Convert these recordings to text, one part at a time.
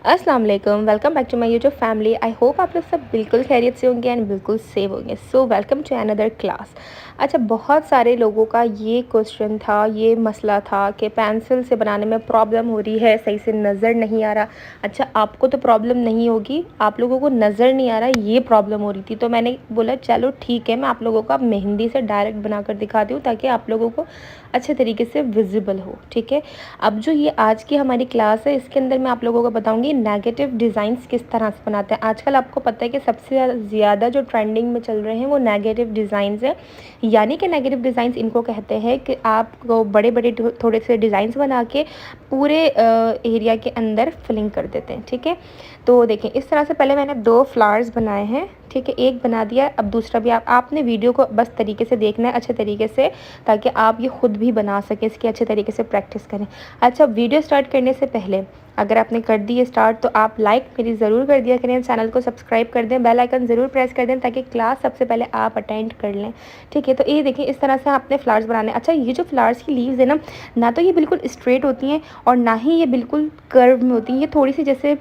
अस्सलाम वालेकुम, welcome back to my YouTube family. I hope आप लोग सब बिल्कुल खैरियत से होंगे एंड बिल्कुल सेफ होंगे। So welcome to another class. अच्छा, बहुत सारे लोगों का ये क्वेश्चन था, ये मसला था कि पेंसिल से बनाने में प्रॉब्लम हो रही है, सही से नज़र नहीं आ रहा। अच्छा, आपको तो प्रॉब्लम नहीं होगी, आप लोगों को नज़र नहीं आ रहा, ये प्रॉब्लम हो रही थी। तो मैंने बोला चलो ठीक है, मैं आप लोगों का मेहंदी से डायरेक्ट बनाकर दिखाती हूँ ताकि आप लोगों को अच्छे तरीके से विजिबल हो। ठीक है, अब जो ये आज की हमारी क्लास है, इसके अंदर मैं आप लोगों को बताऊंगी नेगेटिव डिज़ाइंस किस तरह से बनाते हैं। आजकल आपको पता है कि सबसे ज़्यादा जो ट्रेंडिंग में चल रहे हैं वो नेगेटिव डिज़ाइंस है। यानी कि नेगेटिव डिज़ाइंस इनको कहते हैं कि आपको बड़े बड़े थोड़े से डिज़ाइंस बना के पूरे एरिया के अंदर फिलिंग कर देते हैं। ठीक है, तो देखें इस तरह से पहले मैंने 2 फ्लावर्स बनाए हैं। ठीक है, एक बना दिया, अब दूसरा भी आपने वीडियो को बस तरीके से देखना है अच्छे तरीके से, ताकि आप ये खुद भी बना सकें, इसकी अच्छे तरीके से प्रैक्टिस करें। अच्छा, वीडियो स्टार्ट करने से पहले अगर आपने कर दी है स्टार्ट तो आप लाइक मेरी ज़रूर कर दिया करें, चैनल को सब्सक्राइब कर दें, बेल आइकन ज़रूर प्रेस कर दें ताकि क्लास सबसे पहले आप अटेंड कर लें। ठीक है, तो ये देखिए इस तरह से आपने फ्लावर्स बनाने। अच्छा, ये जो फ्लावर्स की लीव्स है ना तो ये बिल्कुल स्ट्रेट होती हैं और ना ही ये बिल्कुल कर्व में होती हैं, ये थोड़ी सी जैसे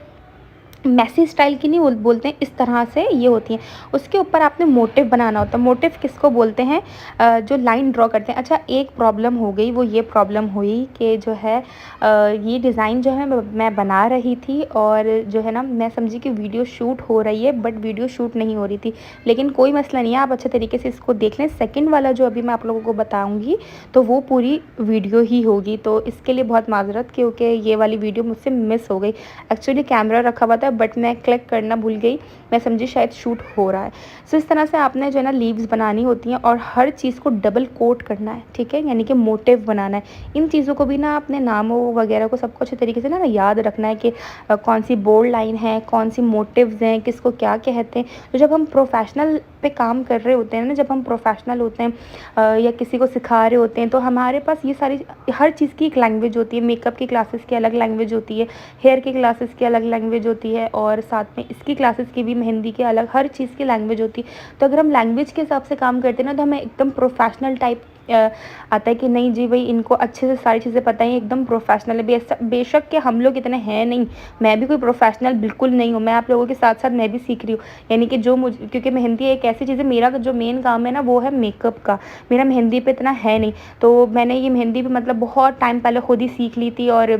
मैसी स्टाइल की नहीं बोलते हैं, इस तरह से ये होती हैं। उसके ऊपर आपने मोटिव बनाना होता है। मोटिव किसको बोलते हैं? जो लाइन ड्रॉ करते हैं। अच्छा, एक प्रॉब्लम हो गई, वो ये प्रॉब्लम हुई कि जो है ये डिज़ाइन जो है मैं बना रही थी और जो है ना मैं समझी कि वीडियो शूट हो रही है, बट वीडियो शूट नहीं हो रही थी। लेकिन कोई मसला नहीं है, आप अच्छे तरीके से इसको देख लें। सेकेंड वाला जो अभी मैं आप लोगों को बताऊँगी तो वो पूरी वीडियो ही होगी, तो इसके लिए बहुत माजरत, क्योंकि ये वाली वीडियो मुझसे मिस हो गई। एक्चुअली कैमरा रखा हुआ था बट मैं क्लिक करना भूल गई, मैं समझी शायद शूट हो रहा है। सो इस तरह से आपने जो है ना लीव्स बनानी होती हैं और हर चीज़ को डबल कोट करना है। ठीक है, यानी कि मोटिव बनाना है। इन चीज़ों को भी ना अपने नामों वगैरह को सबको अच्छे तरीके से ना याद रखना है कि कौन सी बोल्ड लाइन है, कौन सी मोटिव्स हैं, किसको क्या कहते हैं। तो जब हम प्रोफेशनल पे काम कर रहे होते हैं ना, जब हम प्रोफेशनल होते हैं या किसी को सिखा रहे होते हैं, तो हमारे पास ये सारी हर चीज़ की एक लैंग्वेज होती है। मेकअप की क्लासेस की अलग लैंग्वेज होती है, हेयर की क्लासेस की अलग लैंग्वेज होती है और साथ में इसकी क्लासेस की भी, मेहंदी की अलग, हर चीज़ की लैंग्वेज होती है। तो अगर हम लैंग्वेज के हिसाब से काम करते हैं ना तो हमें एकदम प्रोफेशनल टाइप आता है कि नहीं जी भाई, इनको अच्छे से सारी चीज़ें पता है, एकदम प्रोफेशनल है। बेशक कि हम लोग इतने हैं नहीं, मैं भी कोई प्रोफेशनल बिल्कुल नहीं हूँ, मैं आप लोगों के साथ साथ मैं भी सीख रही हूँ। यानी कि जो मुझे, क्योंकि मेहंदी एक ऐसी चीज़ है, मेरा जो मेन काम है ना वो है मेकअप का, मेरा मेहंदी पे इतना है नहीं। तो मैंने ये मेहंदी भी मतलब बहुत टाइम पहले खुद ही सीख ली थी और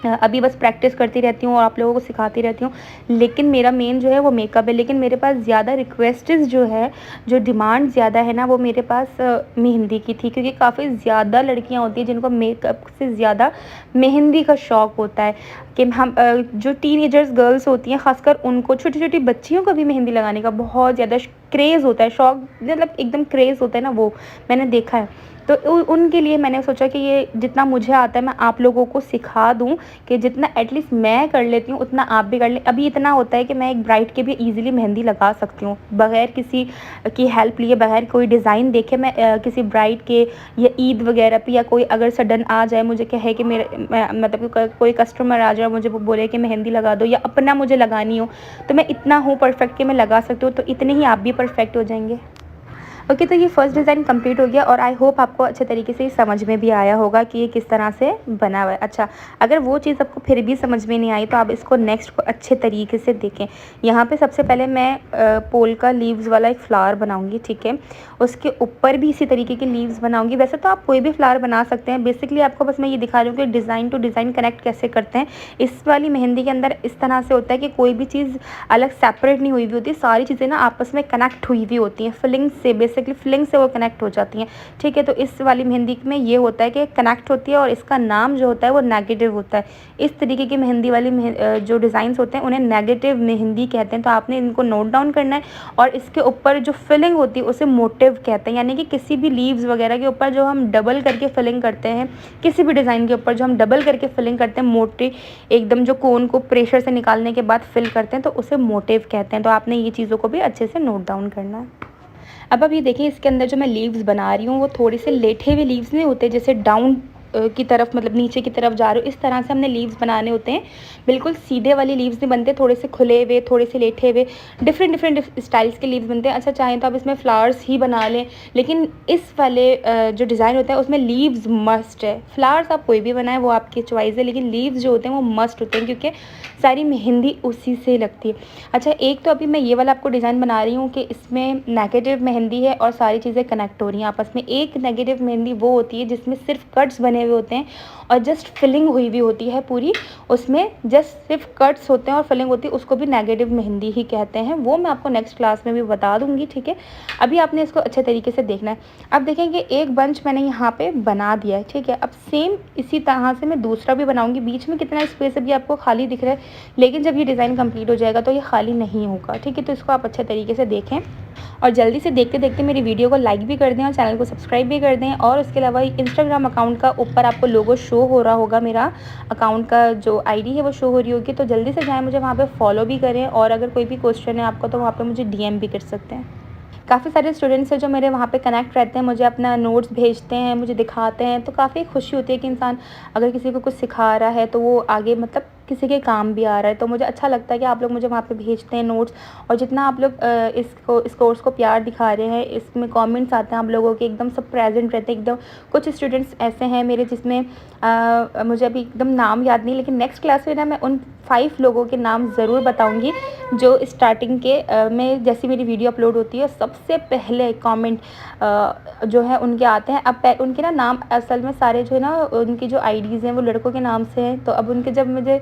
अभी बस प्रैक्टिस करती रहती हूँ और आप लोगों को सिखाती रहती हूँ। लेकिन मेरा मेन जो है वो मेकअप है। लेकिन मेरे पास ज़्यादा रिक्वेस्ट्स जो है, जो डिमांड ज़्यादा है ना, वो मेरे पास मेहंदी की थी, क्योंकि काफ़ी ज़्यादा लड़कियाँ होती हैं जिनको मेकअप से ज़्यादा मेहंदी का शौक़ होता है। कि हम जो टीनेजर्स गर्ल्स होती हैं, ख़ासकर उनको, छोटी छोटी बच्चियों को भी मेहंदी लगाने का बहुत ज़्यादा क्रेज़ होता है, शौक़ मतलब एकदम क्रेज़ होता है ना, वो मैंने देखा है। तो उनके लिए मैंने सोचा कि ये जितना मुझे आता है मैं आप लोगों को सिखा दूं, कि जितना एटलीस्ट मैं कर लेती हूँ उतना आप भी कर लें। अभी इतना होता है कि मैं एक ब्राइड के भी इजीली मेहंदी लगा सकती हूँ बग़ैर किसी की हेल्प लिए, बग़ैर कोई डिज़ाइन देखे। मैं किसी ब्राइड के या ईद वगैरह पे, या कोई अगर सडन आ जाए मुझे कहे कि मतलब कोई कस्टमर आ जाए, मुझे वो बोले कि मेहंदी लगा दो, या अपना मुझे लगानी हो, तो मैं इतना हूँ परफेक्ट कि मैं लगा सकती हूँ। तो इतने ही आप भी परफेक्ट हो जाएंगे। ओके, तो ये फर्स्ट डिज़ाइन कंप्लीट हो गया और आई होप आपको अच्छे तरीके से समझ में भी आया होगा कि ये किस तरह से बना हुआ है। अच्छा, अगर वो चीज़ आपको फिर भी समझ में नहीं आई तो आप इसको नेक्स्ट को अच्छे तरीके से देखें। यहाँ पे सबसे पहले मैं पोल्का लीव्स वाला एक फ्लावर बनाऊँगी। ठीक है, उसके ऊपर भी इसी तरीके की लीव्स बनाऊँगी। वैसे तो आप कोई भी फ्लावर बना सकते हैं, बेसिकली आपको बस मैं ये दिखा रही हूँ कि डिज़ाइन टू डिज़ाइन कनेक्ट कैसे करते हैं। इस वाली मेहंदी के अंदर इस तरह से होता है कि कोई भी चीज़ अलग सेपरेट नहीं हुई हुई होती, सारी चीज़ें ना आपस में कनेक्ट हुई हुई होती हैं, फिलिंग से, बेसिकली फिलिंग से वो कनेक्ट हो जाती हैं। ठीक है, तो इस वाली मेहंदी में ये होता है कि कनेक्ट होती है और इसका नाम जो होता है वो नेगेटिव होता है। इस तरीके की मेहंदी वाली जो डिज़ाइंस होते हैं उन्हें नेगेटिव मेहंदी कहते हैं। तो आपने इनको नोट डाउन करना है और इसके ऊपर जो फिलिंग होती है उसे मोटिव कहते हैं। यानी कि किसी भी लीव्स वगैरह के ऊपर जो हम डबल करके फिलिंग करते हैं, किसी भी डिज़ाइन के ऊपर जो हम डबल करके फिलिंग करते हैं, मोटी एकदम जो कोन को प्रेशर से निकालने के बाद फिल करते हैं, तो उसे मोटिव कहते हैं। तो आपने ये चीज़ों को भी अच्छे से नोट डाउन करना है। अब ये देखिए, इसके अंदर जो मैं लीव्स बना रही हूँ वो थोड़े से लेटे हुए लीव्स नहीं होते, जैसे डाउन की तरफ, मतलब नीचे की तरफ जा रहे हो, इस तरह से हमने लीव्स बनाने होते हैं। बिल्कुल सीधे वाले लीव्स नहीं बनते, थोड़े से खुले हुए, थोड़े से लेटे हुए, डिफरेंट डिफरेंट स्टाइल्स के लीव्स बनते हैं। अच्छा, चाहें तो आप इसमें फ्लावर्स ही बना लें, लेकिन इस वाले जो डिज़ाइन होता है उसमें लीव्स मस्ट है। फ्लावर्स आप कोई भी बनाएं, वो आपकी चॉइस है, लेकिन लीव्स जो होते हैं वो मस्ट होते हैं, क्योंकि सारी मेहंदी उसी से लगती है। अच्छा, एक तो अभी मैं ये वाला आपको डिज़ाइन बना रही हूँ कि इसमें नेगेटिव मेहंदी है और सारी चीज़ें कनेक्ट हो रही हैं आपस में। एक नेगेटिव मेहंदी वो होती है जिसमें सिर्फ कट्स बने हुए होते हैं और जस्ट फिलिंग हुई भी होती है पूरी, उसमें जस्ट सिर्फ कट्स होते हैं और फिलिंग होती है, उसको भी नेगेटिव मेहंदी ही कहते हैं। वो मैं आपको नेक्स्ट क्लास में भी बता दूंगी, ठीक है। अभी आपने इसको अच्छे तरीके से देखना है। अब देखेंगे एक बंच मैंने यहाँ पे बना दिया है, ठीक है। अब सेम इसी तरह से मैं दूसरा भी बनाऊंगी। बीच में कितना स्पेस अभी आपको खाली दिख रहा है, लेकिन जब ये डिज़ाइन कंप्लीट हो जाएगा तो ये खाली नहीं होगा, ठीक है। तो इसको आप अच्छे तरीके से देखें और जल्दी से देखते देखते मेरी वीडियो को लाइक भी कर दें और चैनल को सब्सक्राइब भी कर दें। और उसके अलावा इंस्टाग्राम अकाउंट का ऊपर आपको लोगो शो हो रहा होगा, मेरा अकाउंट का जो आईडी है वो शो हो रही होगी, तो जल्दी से जाएं, मुझे वहाँ पे फॉलो भी करें। और अगर कोई भी क्वेश्चन है आपका तो वहाँ पे मुझे डीएम भी कर सकते हैं। काफ़ी सारे स्टूडेंट्स हैं जो मेरे वहाँ पे कनेक्ट रहते हैं, मुझे अपना नोट्स भेजते हैं, मुझे दिखाते हैं, तो काफ़ी खुशी होती है कि इंसान अगर किसी को कुछ सिखा रहा है तो वो आगे मतलब किसी के काम भी आ रहा है। तो मुझे अच्छा लगता है कि आप लोग मुझे वहाँ पे भेजते हैं नोट्स, और जितना आप लोग इस कोर्स को प्यार दिखा रहे हैं, इसमें कमेंट्स आते हैं आप लोगों के, एकदम सब प्रेजेंट रहते हैं एकदम। कुछ स्टूडेंट्स ऐसे हैं मेरे जिसमें मुझे अभी एकदम नाम याद नहीं, लेकिन नेक्स्ट क्लास में ना मैं उन 5 लोगों के नाम ज़रूर बताऊंगी जो स्टार्टिंग के में जैसी मेरी वीडियो अपलोड होती है सबसे पहले कमेंट जो है उनके आते हैं। अब उनके ना नाम असल में सारे जो है ना उनकी जो आईडीज़ हैं वो लड़कों के नाम से हैं, तो अब उनके जब मुझे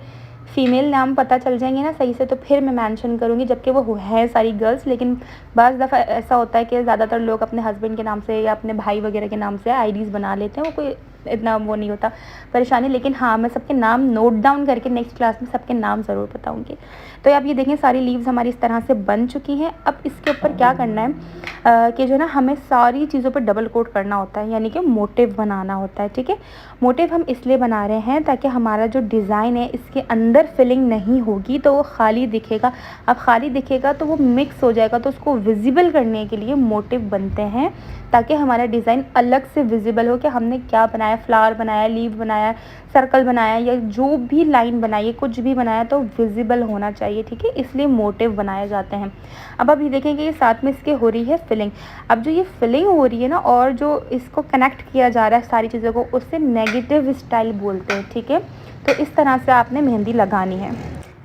फ़ीमेल नाम पता चल जाएंगे ना सही से तो फिर मैं मेंशन करूँगी, जबकि वो है सारी गर्ल्स। लेकिन बाज़ दफ़ा ऐसा होता है कि ज़्यादातर लोग अपने हस्बैंड के नाम से या अपने भाई वगैरह के नाम से आईडीज़ बना लेते हैं, वो कोई इतना वो नहीं होता परेशानी। लेकिन हाँ, मैं सबके नाम नोट डाउन करके नेक्स्ट क्लास में सबके नाम ज़रूर बताऊँगी। तो आप ये देखें सारी लीव्स हमारी इस तरह से बन चुकी हैं। अब इसके ऊपर क्या करना है कि जो ना हमें सारी चीज़ों पर डबल कोट करना होता है, यानी कि मोटिव बनाना होता है, ठीक है। मोटिव हम इसलिए बना रहे हैं ताकि हमारा जो डिज़ाइन है इसके अंदर फिलिंग नहीं होगी तो वो खाली दिखेगा। अब खाली दिखेगा तो वो मिक्स हो जाएगा, तो उसको विजिबल करने के लिए मोटिव बनते हैं ताकि हमारा डिज़ाइन अलग से विजिबल हो कि हमने क्या बनाया, फ्लावर बनाया, लीव बनाया, सर्कल बनाया, या जो भी लाइन बनाई है, कुछ भी बनाया तो विजिबल होना चाहिए, ठीक है। इसलिए मोटिव बनाए जाते हैं। अब आप ये देखेंगे ये साथ में इसके हो रही है फिलिंग। अब जो ये फिलिंग हो रही है ना और जो इसको कनेक्ट किया जा रहा है सारी चीज़ों को, उससे नेगेटिव स्टाइल बोलते हैं, ठीक है। तो इस तरह से आपने मेहंदी लगानी है।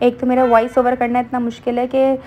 एक तो मेरा वॉइस ओवर करना इतना मुश्किल है कि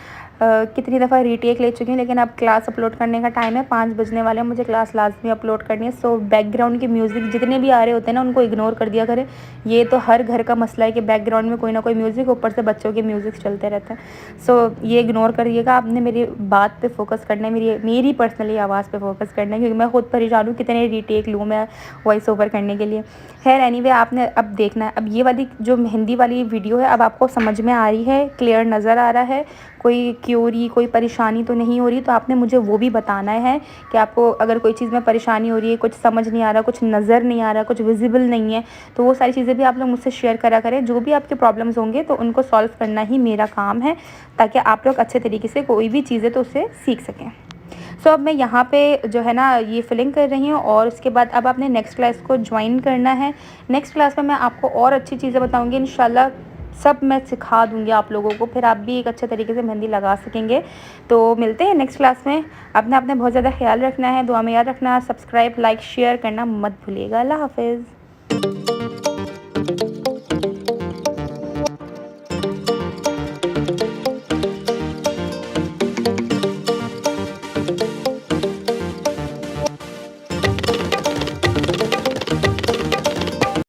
कितनी दफ़ा रीटेक ले चुकी हूँ, लेकिन अब क्लास अपलोड करने का टाइम है, 5 बजने वाले हैं, मुझे क्लास लाजमी अपलोड करनी है। सो बैकग्राउंड के म्यूज़िक जितने भी आ रहे होते हैं ना उनको इग्नोर कर दिया करें। ये तो हर घर का मसला है कि बैकग्राउंड में कोई ना कोई म्यूज़िक, ऊपर से बच्चों के म्यूज़िक चलते रहते हैं। सो ये इग्नोर करिएगा, आपने मेरी बात पे फोकस करना है, मेरी पर्सनली आवाज़ पे फोकस करना है, क्योंकि मैं खुद परेशान हूँ कितने रीटेक लूँ मैं वॉइस ओवर करने के लिए। खैर एनीवे, आपने अब देखना है। अब ये वाली जो मेहंदी वाली वीडियो है अब आपको समझ में आ रही है, क्लियर नज़र आ रहा है, कोई क्यूरी कोई परेशानी तो नहीं हो रही। तो आपने मुझे वो भी बताना है कि आपको अगर कोई चीज़ में परेशानी हो रही है, कुछ समझ नहीं आ रहा, कुछ नज़र नहीं आ रहा, कुछ विजिबल नहीं है, तो वो सारी चीज़ें भी आप लोग मुझसे शेयर करा करें। जो भी आपके प्रॉब्लम्स होंगे तो उनको सॉल्व करना ही मेरा काम है, ताकि आप लोग अच्छे तरीके से कोई भी चीज़ें तो उससे सीख सकें। सो अब मैं यहाँ पे जो है ना ये फिलिंग कर रही हूँ, और उसके बाद अब आपने नेक्स्ट क्लास को ज्वाइन करना है। नेक्स्ट क्लास में मैं आपको और अच्छी चीज़ें बताऊँगी इंशाल्लाह, सब मैं सिखा दूँगी आप लोगों को, फिर आप भी एक अच्छे तरीके से मेहंदी लगा सकेंगे। तो मिलते हैं नेक्स्ट क्लास में। अपना बहुत ज़्यादा ख्याल रखना है, दुआ में याद रखना, सब्सक्राइब लाइक शेयर करना मत भूलिएगा। अल्लाह हाफ़िज़।